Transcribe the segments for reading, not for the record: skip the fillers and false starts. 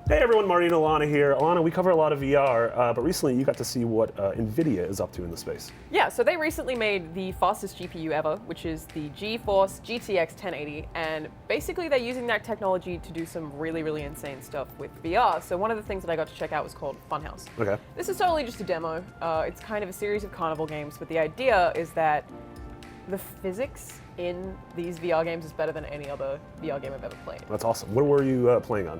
Hey everyone, Marty and Alana here. Alana, we cover a lot of VR, but recently you got to see what NVIDIA is up to in the space. Yeah, so they recently made the fastest GPU ever, which is the GeForce GTX 1080, and basically they're using that technology to do some really insane stuff with VR. So one of the things that I got to check out was called Funhouse. Okay. This is totally just a demo. It's kind of a series of carnival games, but the idea is that the physics in these VR games is better than any other VR game I've ever played. That's awesome. What were you playing on?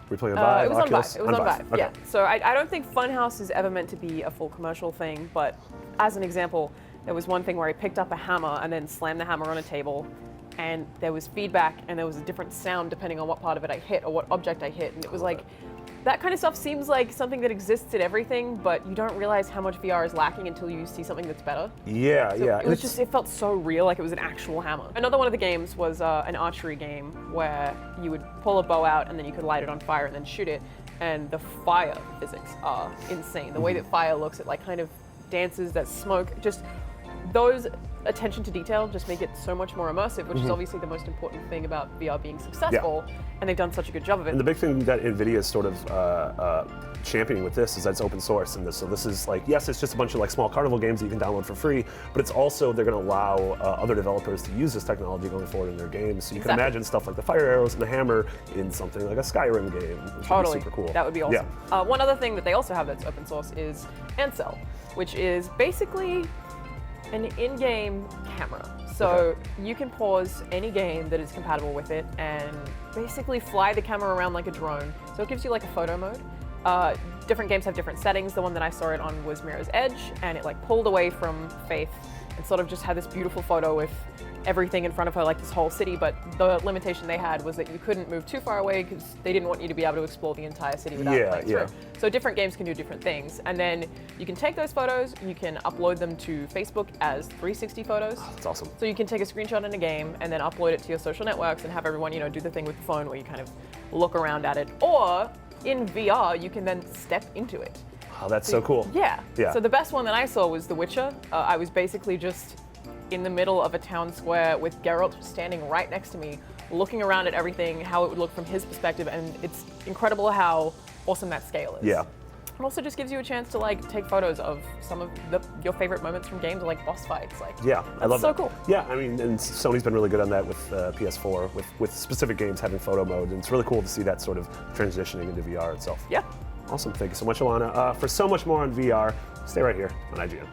Were you playing on Vive, it was Oculus? on Vive. It was on Vive, Okay. yeah. So I don't think Funhouse is ever meant to be a full commercial thing, but as an example, there was one thing where I picked up a hammer and then slammed the hammer on a table, and there was feedback and there was a different sound depending on what part of it I hit or what object I hit, and it was like, that kind of stuff seems like something that exists in everything, but you don't realize how much VR is lacking until you see something that's better. Yeah, So yeah. It was just, it felt so real, like it was an actual hammer. Another one of the games was an archery game where you would pull a bow out and then you could light it on fire and then shoot it. And the fire physics are insane. The way that fire looks, it like kind of dances, that smoke, just those attention to detail just make it so much more immersive, which is obviously the most important thing about VR being successful, and they've done such a good job of it. And the big thing that NVIDIA is sort of championing with this is that it's open source, and so this is like, yes, it's just a bunch of like small carnival games that you can download for free, but it's also, they're going to allow other developers to use this technology going forward in their games. So you can imagine stuff like the fire arrows and the hammer in something like a Skyrim game, which would be super cool. That would be awesome. Yeah. One other thing that they also have that's open source is Ansel, which is basically an in-game camera. So you can pause any game that is compatible with it and basically fly the camera around like a drone. So it gives you like a photo mode. Different games have different settings. The one that I saw it on was Mirror's Edge, and it like pulled away from Faith and sort of just had this beautiful photo with everything in front of her, like this whole city, but the limitation they had was that you couldn't move too far away because they didn't want you to be able to explore the entire city without playing through. So different games can do different things, and then you can take those photos, you can upload them to Facebook as 360 photos. Oh, that's awesome. So you can take a screenshot in a game and then upload it to your social networks and have everyone, you know, do the thing with the phone where you kind of look around at it. Or in VR, you can then step into it. Oh, that's so cool. Yeah. Yeah. So the best one that I saw was The Witcher. I was basically just in the middle of a town square with Geralt standing right next to me, looking around at everything, how it would look from his perspective, and it's incredible how awesome that scale is. Yeah. It also just gives you a chance to like take photos of some of your favorite moments from games, like boss fights. Like, yeah, I love so that. Cool. Yeah, I mean, and Sony's been really good on that with PS4, with specific games having photo mode, and it's really cool to see that sort of transitioning into VR itself. Yeah. Awesome, thank you so much, Alana. For so much more on VR, stay right here on IGN.